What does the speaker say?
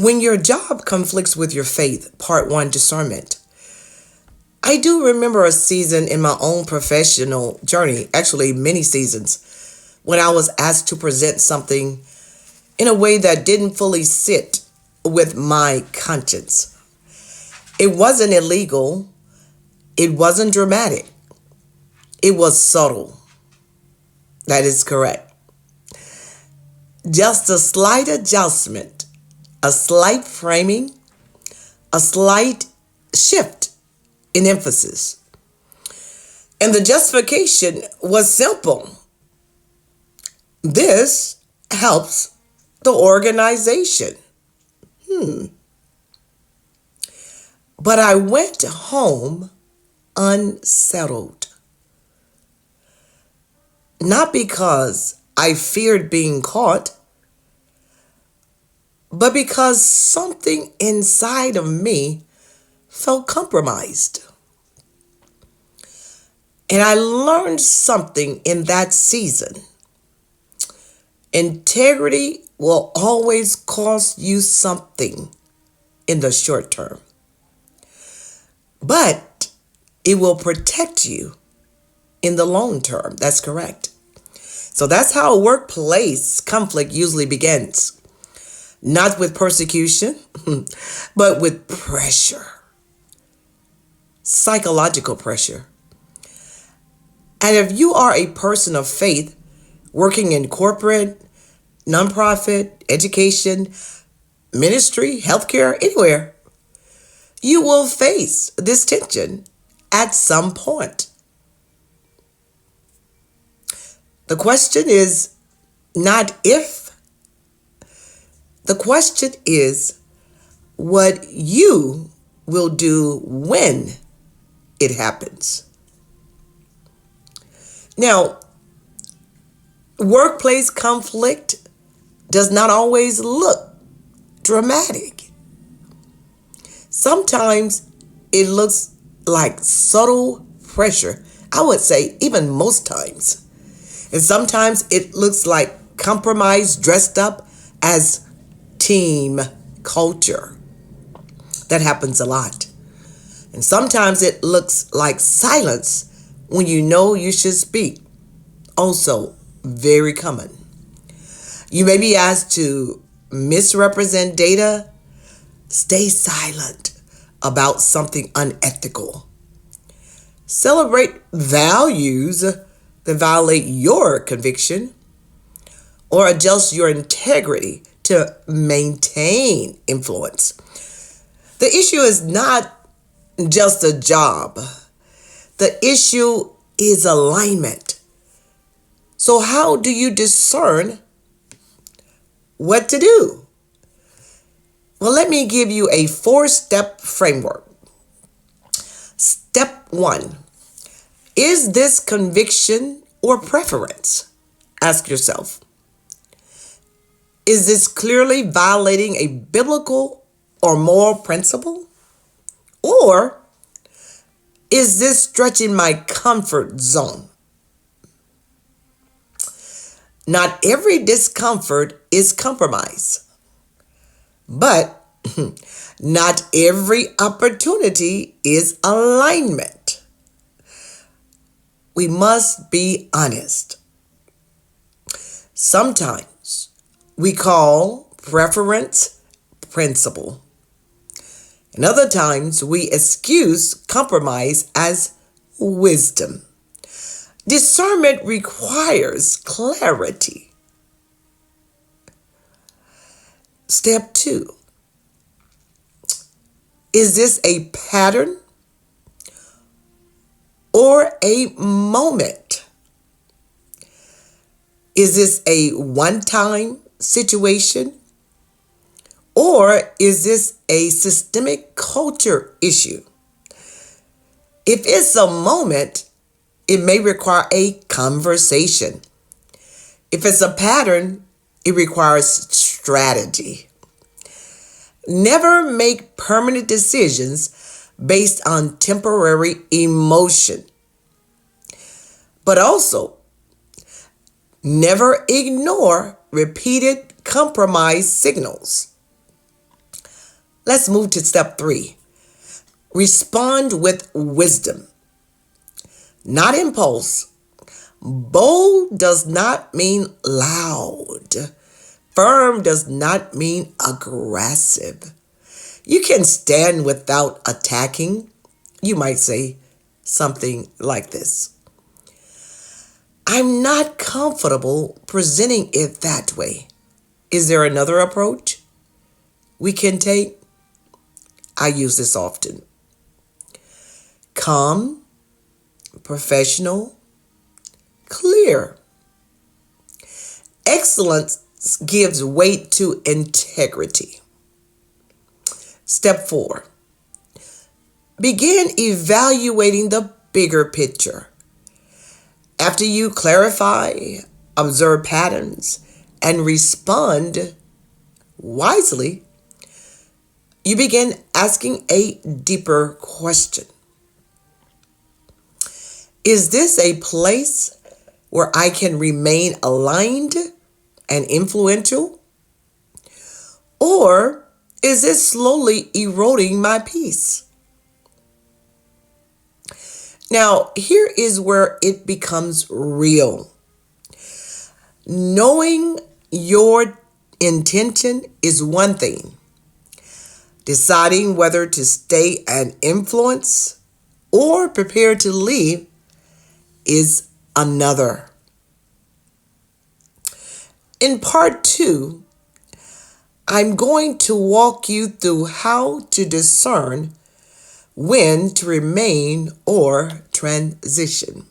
When your job conflicts with your faith, part one, discernment. I do remember a season in my own professional journey, actually many seasons, when I was asked to present something in a way that didn't fully sit with my conscience. It wasn't illegal. It wasn't dramatic. It was subtle. That is correct. Just a slight adjustment, a slight framing, a slight shift in emphasis. And the justification was simple. This helps the organization. But I went home unsettled. Not because I feared being caught, but because something inside of me felt compromised. And I learned something in that season. Integrity will always cost you something in the short term, but it will protect you in the long term. That's correct. So that's how a workplace conflict usually begins. Not with persecution, but with pressure. Psychological pressure. And if you are a person of faith working in corporate, nonprofit, education, ministry, healthcare, anywhere, you will face this tension at some point. The question is not if. The question is what you will do when it happens. Now, workplace conflict does not always look dramatic. Sometimes it looks like subtle pressure. I would say even most times. And sometimes it looks like compromise dressed up as team culture. That happens a lot. And sometimes it looks like silence when you know you should speak. Also very common. You may be asked to misrepresent data, stay silent about something unethical. Celebrate values that violate your conviction, or adjust your integrity to maintain influence. The issue is not just a job. The issue is alignment. So how do you discern what to do? Well, let me give you a 4-step framework. Step 1. Is this conviction or preference? Ask yourself. Is this clearly violating a biblical or moral principle? Or is this stretching my comfort zone? Not every discomfort is compromise, but not every opportunity is alignment. We must be honest. Sometimes we call preference principle. And other times we excuse compromise as wisdom. Discernment requires clarity. Step 2. Is this a pattern or a moment? Is this a one-time situation? Or is this a systemic culture issue? If it's a moment, it may require a conversation. If it's a pattern, it requires strategy. Never make permanent decisions based on temporary emotion. But also, never ignore repeated compromise signals. Let's move to step 3. Respond with wisdom, not impulse. Bold does not mean loud. Firm does not mean aggressive. You can stand without attacking. You might say something like this: I'm not comfortable presenting it that way. Is there another approach we can take? I use this often. Calm, professional, clear. Excellence gives weight to integrity. Step 4. Begin evaluating the bigger picture. After you clarify, observe patterns, and respond wisely, you begin asking a deeper question. Is this a place where I can remain aligned and influential? Or is it slowly eroding my peace? Now, here is where it becomes real. Knowing your intention is one thing. Deciding whether to stay and influence or prepare to leave is another. In part 2, I'm going to walk you through how to discern when to remain or transition.